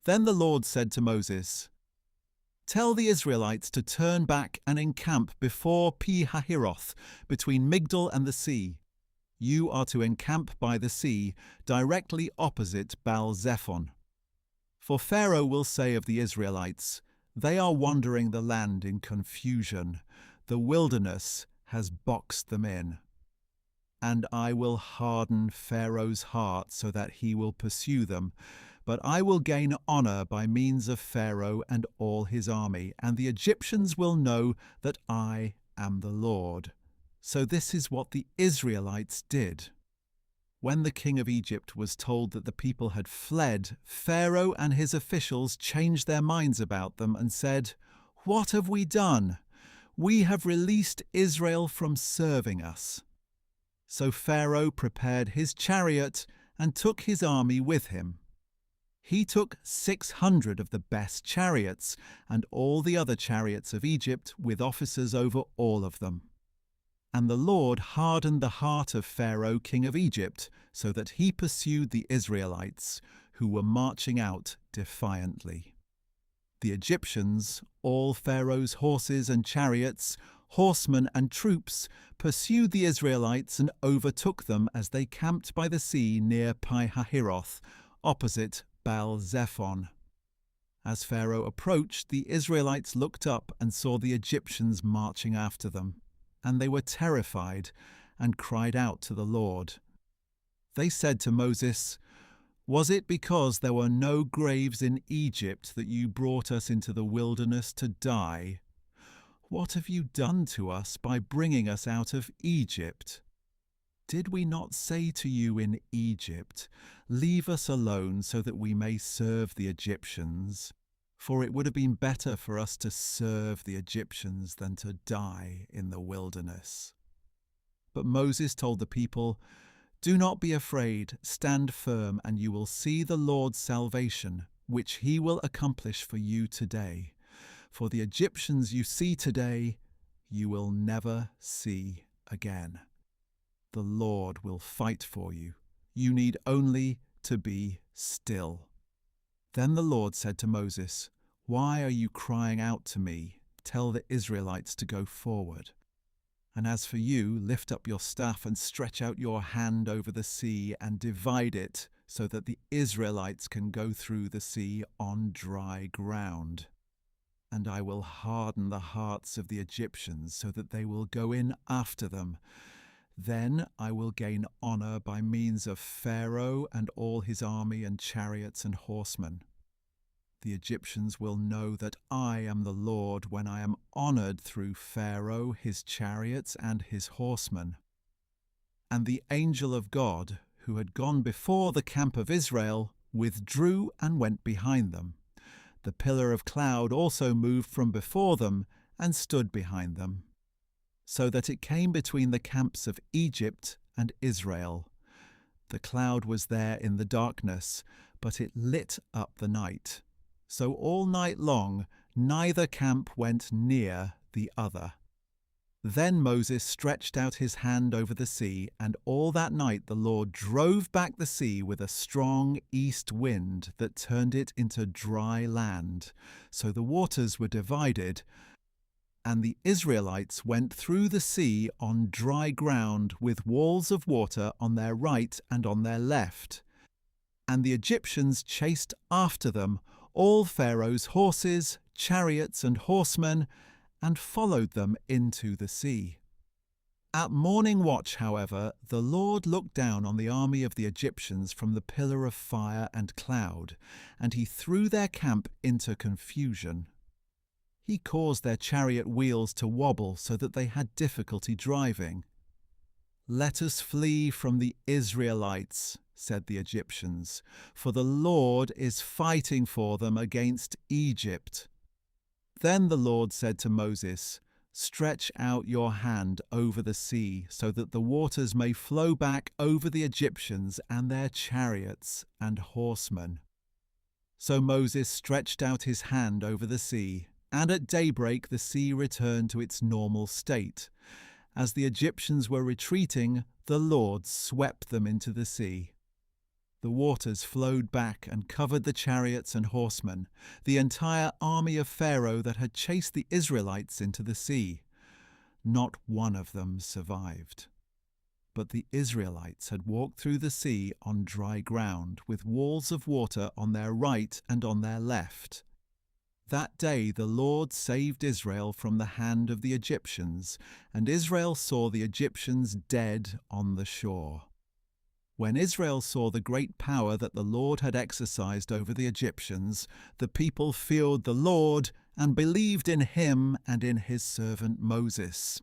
Then the Lord said to Moses, "Tell the Israelites to turn back and encamp before Pi-hahiroth, between Migdol and the sea. You are to encamp by the sea, directly opposite Baal-zephon. For Pharaoh will say of the Israelites, 'They are wandering the land in confusion. The wilderness has boxed them in.' And I will harden Pharaoh's heart so that he will pursue them. But I will gain honor by means of Pharaoh and all his army, and the Egyptians will know that I am the Lord." So this is what the Israelites did. When the king of Egypt was told that the people had fled, Pharaoh and his officials changed their minds about them and said, "What have we done? We have released Israel from serving us." So Pharaoh prepared his chariot and took his army with him. He took 600 of the best chariots and all the other chariots of Egypt with officers over all of them. And the Lord hardened the heart of Pharaoh, king of Egypt, so that he pursued the Israelites, who were marching out defiantly. The Egyptians, all Pharaoh's horses and chariots, horsemen and troops, pursued the Israelites and overtook them as they camped by the sea near Pi-hahiroth, opposite Baal-zephon. As Pharaoh approached, the Israelites looked up and saw the Egyptians marching after them, and they were terrified and cried out to the Lord. They said to Moses, "Was it because there were no graves in Egypt that you brought us into the wilderness to die? What have you done to us by bringing us out of Egypt? Did we not say to you in Egypt, 'Leave us alone so that we may serve the Egyptians'? For it would have been better for us to serve the Egyptians than to die in the wilderness." But Moses told the people, "Do not be afraid, stand firm, and you will see the Lord's salvation, which he will accomplish for you today. For the Egyptians you see today, you will never see again. The Lord will fight for you. You need only to be still." Then the Lord said to Moses, "Why are you crying out to me? Tell the Israelites to go forward. And as for you, lift up your staff and stretch out your hand over the sea and divide it so that the Israelites can go through the sea on dry ground. And I will harden the hearts of the Egyptians so that they will go in after them. Then I will gain honor by means of Pharaoh and all his army and chariots and horsemen. The Egyptians will know that I am the Lord when I am honored through Pharaoh, his chariots, and his horsemen." And the angel of God, who had gone before the camp of Israel, withdrew and went behind them. The pillar of cloud also moved from before them and stood behind them, so that it came between the camps of Egypt and Israel. The cloud was there in the darkness, but it lit up the night. So all night long neither camp went near the other. Then Moses stretched out his hand over the sea, and all that night the Lord drove back the sea with a strong east wind that turned it into dry land. So the waters were divided, and the Israelites went through the sea on dry ground with walls of water on their right and on their left. And the Egyptians chased after them, all Pharaoh's horses, chariots, and horsemen, and followed them into the sea. At morning watch, however, the Lord looked down on the army of the Egyptians from the pillar of fire and cloud, and he threw their camp into confusion. He caused their chariot wheels to wobble so that they had difficulty driving. "Let us flee from the Israelites," said the Egyptians, "for the Lord is fighting for them against Egypt." Then the Lord said to Moses, "Stretch out your hand over the sea so that the waters may flow back over the Egyptians and their chariots and horsemen." So Moses stretched out his hand over the sea, and at daybreak the sea returned to its normal state. As the Egyptians were retreating, the Lord swept them into the sea. The waters flowed back and covered the chariots and horsemen, the entire army of Pharaoh that had chased the Israelites into the sea. Not one of them survived. But the Israelites had walked through the sea on dry ground, with walls of water on their right and on their left. That day the Lord saved Israel from the hand of the Egyptians, and Israel saw the Egyptians dead on the shore. When Israel saw the great power that the Lord had exercised over the Egyptians, the people feared the Lord and believed in him and in his servant Moses.